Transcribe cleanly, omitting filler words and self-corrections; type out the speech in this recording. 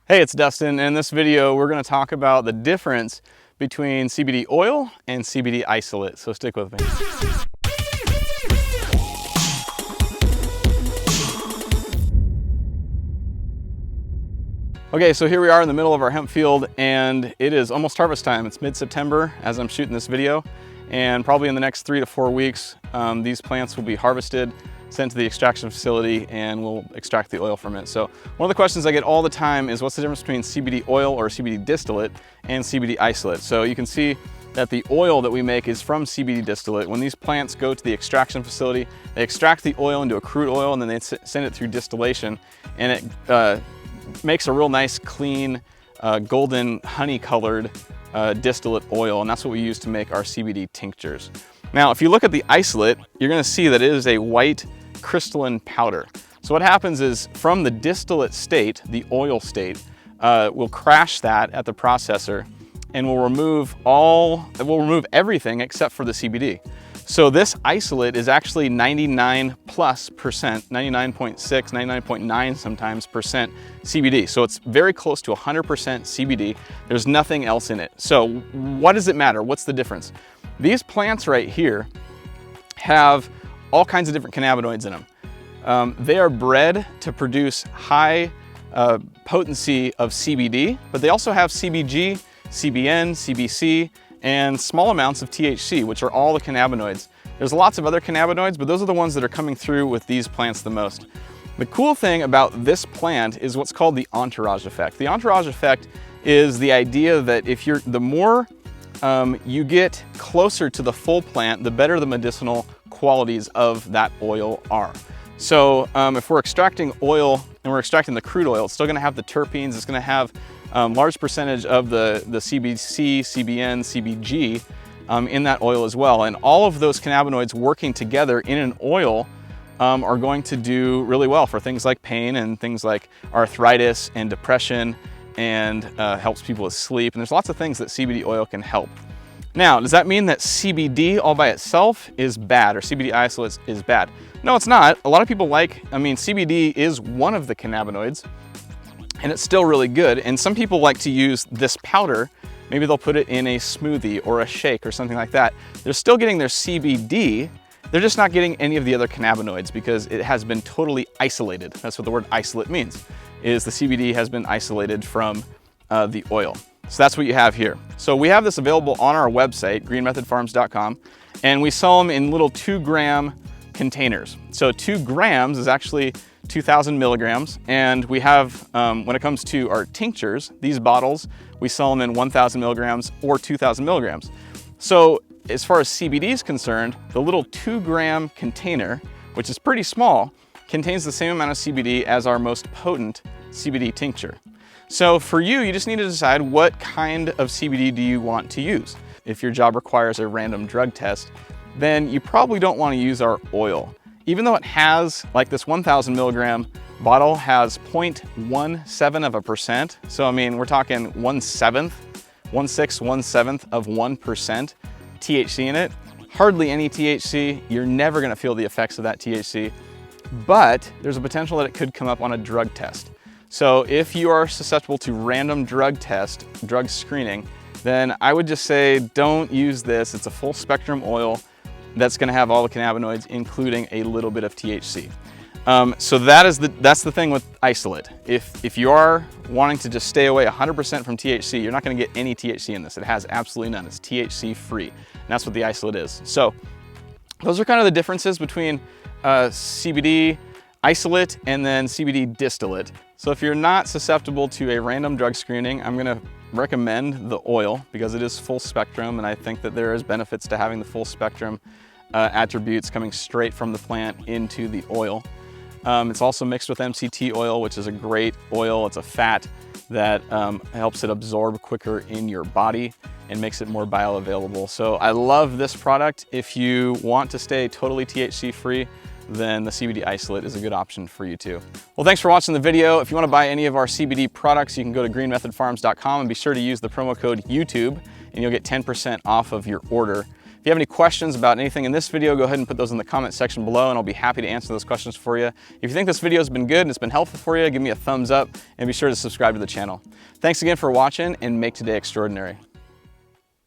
Hey, it's Dustin, and in this video we're going to talk about the difference between CBD oil and CBD isolate, so stick with me. Okay, so here we are in the middle of our hemp field, and it is almost harvest time. It's mid-September as I'm shooting this video, and probably in the next 3 to 4 weeks these plants will be harvested, sent to the extraction facility, and we'll extract the oil from it. So one of the questions I get all the time is what's the difference between CBD oil or CBD distillate and CBD isolate? So you can see that the oil that we make is from CBD distillate. When these plants go to the extraction facility, they extract the oil into a crude oil and then they send it through distillation, and it makes a real nice, clean, golden honey colored distillate oil, and that's what we use to make our CBD tinctures. Now, if you look at the isolate, you're gonna see that it is a white crystalline powder. So what happens is from the distillate state, the oil state, we'll crash that at the processor and we'll remove everything except for the CBD. So this isolate is actually 99+%, 99.6, 99.9 sometimes percent CBD. So it's very close to 100% CBD. There's nothing else in it. So what does it matter? What's the difference? These plants right here have all kinds of different cannabinoids in them. They are bred to produce high potency of CBD, but they also have CBG, CBN, CBC, and small amounts of THC, which are all the cannabinoids. There's lots of other cannabinoids, but those are the ones that are coming through with these plants the most. The cool thing about this plant is what's called the entourage effect. The entourage effect is the idea that the more you get closer to the full plant, the better the medicinal qualities of that oil are. So if we're extracting oil and we're extracting the crude oil, it's still gonna have the terpenes, it's gonna have large percentage of the CBC, CBN, CBG in that oil as well. And all of those cannabinoids working together in an oil are going to do really well for things like pain and things like arthritis and depression, and helps people with sleep. And there's lots of things that CBD oil can help. Now, does that mean that CBD all by itself is bad, or CBD isolates is bad? No, it's not. A lot of people CBD is one of the cannabinoids, and it's still really good. And some people like to use this powder. Maybe they'll put it in a smoothie or a shake or something like that. They're still getting their CBD, they're just not getting any of the other cannabinoids because it has been totally isolated. That's what the word isolate means, is the CBD has been isolated from the oil. So that's what you have here. So we have this available on our website, greenmethodfarms.com, and we sell them in little 2-gram containers. So 2 grams is actually 2,000 milligrams, and we have, when it comes to our tinctures, these bottles, we sell them in 1,000 milligrams or 2,000 milligrams. So as far as CBD is concerned, the little 2-gram container, which is pretty small, contains the same amount of CBD as our most potent CBD tincture. So for you, you just need to decide what kind of CBD do you want to use. If your job requires a random drug test, then you probably don't want to use our oil. Even though it has, like this 1,000 milligram bottle has 0.17%. So I mean, we're talking 1/7 of 1% THC in it. Hardly any THC. You're never gonna feel the effects of that THC, but there's a potential that it could come up on a drug test. So if you are susceptible to random drug screening, then I would just say don't use this. It's a full spectrum oil that's gonna have all the cannabinoids, including a little bit of THC. So that's the thing with isolate. If you are wanting to just stay away 100% from THC, you're not gonna get any THC in this. It has absolutely none. It's THC free. And that's what the isolate is. So those are kind of the differences between CBD isolate and then CBD distillate. So if you're not susceptible to a random drug screening, I'm gonna recommend the oil because it is full spectrum, and I think that there is benefits to having the full spectrum attributes coming straight from the plant into the oil. It's also mixed with MCT oil, which is a great oil. It's a fat that helps it absorb quicker in your body and makes it more bioavailable. So I love this product. If you want to stay totally THC free, then the CBD isolate is a good option for you too. Well, thanks for watching the video. If you want to buy any of our CBD products, you can go to greenmethodfarms.com and be sure to use the promo code YouTube and you'll get 10% off of your order. If you have any questions about anything in this video, go ahead and put those in the comment section below and I'll be happy to answer those questions for you. If you think this video has been good and it's been helpful for you, give me a thumbs up and be sure to subscribe to the channel. Thanks again for watching and make today extraordinary.